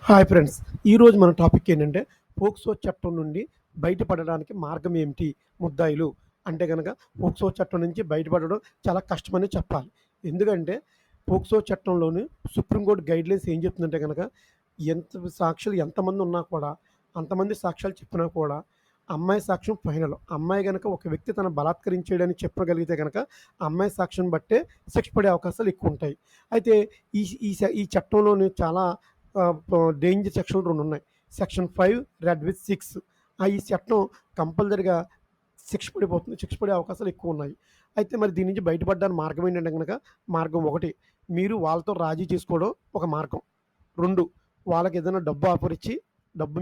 Hi friends. ఈరోజు మన topic ఏంటంటే, పోక్సో చట్టం నుండి బయటపడడానికి మార్గం ఏమిటి? ముద్దాయిలు అంటే గనక పోక్సో చట్టం నుంచి బయటపడడం చాలా కష్టమని చెప్పాలి. ఎందుకంటే, పోక్సో చట్టంలోని సుప్రీంకోర్టు గైడ్‌లైన్స్ ఏం చెప్తుందంటే గనక, సాక్షులు ఎంతమంది ఉన్నా కూడా, అంతమంది సాక్ష్యాలు చెప్పినా కూడా, అమ్మాయి సాక్ష్యం ఫైనల్. అమ్మాయి గనక ఒక వ్యక్తి తనను బలాత్కరించాడని చెప్పగలిగితే గనక, ఆ అమ్మాయి సాక్ష్యం బట్టే శిక్ష పడే అవకాశాలు ఎక్కువుంటాయి. అయితే ఈ చట్టంలోని చాలా డేంజర్ సెక్షన్‌లు 2 ఉన్నాయి. సెక్షన్ 5 రెడ్ విత్ 6 ఈ చట్టం కంపల్సరీగా శిక్ష పడే అవకాశాలు ఎక్కువున్నాయి. అయితే మరి దీని నుంచి బయటపడడానికి మార్గం ఏంటంటే గనక, మార్గం 1 మీరు వాళ్ళతో రాజీ చేసుకోవడం ఒక మార్గం. 2 వాళ్ళకేదైనా డబ్బు ఆఫర్ ఇచ్చి,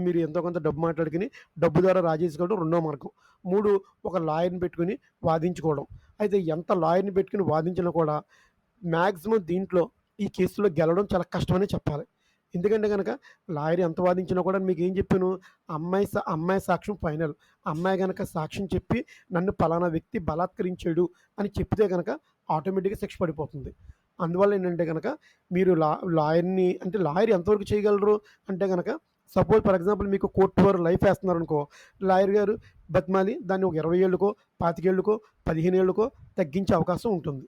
మీరు ఎంతో కొంత డబ్బు మాట్లాడుకొని, డబ్బు ద్వారా రాజీ చేసుకోవడం రెండో మార్గం. 3 ఒక లాయర్‌ని పెట్టుకొని వాదించుకోవడం. అయితే ఎంత లాయర్‌ని పెట్టుకొని వాదించినా కూడా మాక్సిమం దీంట్లో ఈ కేసులో గెలవడం చాలా కష్టమనే చెప్పాలి. ఎందుకంటే గనక లాయర్ ఎంత వాదించినా కూడా మీకేం చెప్పాను, అమ్మాయి సాక్ష్యం ఫైనల్. అమ్మాయి గనక సాక్ష్యం చెప్పి నన్ను పలానా వ్యక్తి బలాత్కరించాడు అని చెప్తే గనక ఆటోమేటిక్‌గా శిక్ష పడిపోతుంది. అందువల్ల ఏంటంటే గనక మీరు లాయర్‌ని అంటే లాయర్ ఎంతవరకు చేయగలరు అంటే గనక, సపోజ్ ఫర్ ఎగ్జాంపుల్ మీకు కోర్ట్ ఫర్ లైఫ్ ఏస్తున్నారనుకో, లాయర్ గారు బతిమాలి దాన్ని ఒక 20 ఏళ్ళకో, 25 ఏళ్ళకో, 15 ఏళ్ళకో తగ్గించే అవకాశం ఉంటుంది.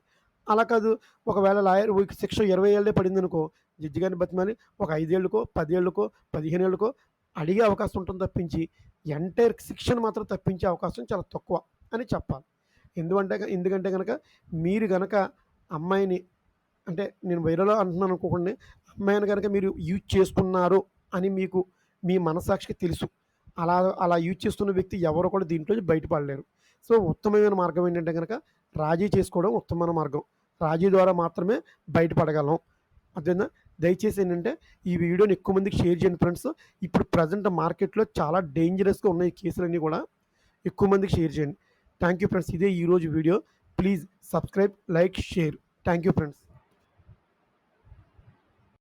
అలా కాదు, ఒకవేళ లాయర్ శిక్ష 20 ఏళ్ళే పడిందనుకో, జడ్జి గారిని బతిమాలి ఒక 5 ఏళ్ళకో, 10 ఏళ్ళకో, 15 ఏళ్ళకో అడిగే అవకాశం ఉంటుంది తప్పించి, ఎంటైర్ శిక్షను మాత్రం తప్పించే అవకాశం చాలా తక్కువ అని చెప్పాలి. ఎందుకంటే గనక మీరు గనక అమ్మాయిని అంటే నేను వేరేలా అంటున్నాను అనుకోకండి. అమ్మాయిని గనక మీరు యూజ్ చేసుకున్నారు అని మీకు మీ మనస్సాక్షికి తెలుసు. అలా అలా యూజ్ చేస్తున్న వ్యక్తి ఎవరు కూడా దీంట్లో నుంచి బయటపడలేరు. సో, ఉత్తమమైన మార్గం ఏంటంటే గనక రాజీ చేసుకోవడం ఉత్తమమైన మార్గం. రాజీ ద్వారా మాత్రమే బయటపడగలం. అర్థమైందా? దయచేసి ఏంటంటే ఈ వీడియోని ఎక్కువ మందికి షేర్ చేయండి ఫ్రెండ్స్. ఇప్పుడు ప్రెజెంట్ మార్కెట్‌లో చాలా డేంజరస్‌గా ఉన్నాయి ఈ కేసులన్నీ కూడా. ఎక్కువ మందికి షేర్ చేయండి. Thank you friends. ఇదే ఈరోజు video. Please subscribe, like, share. Thank you friends.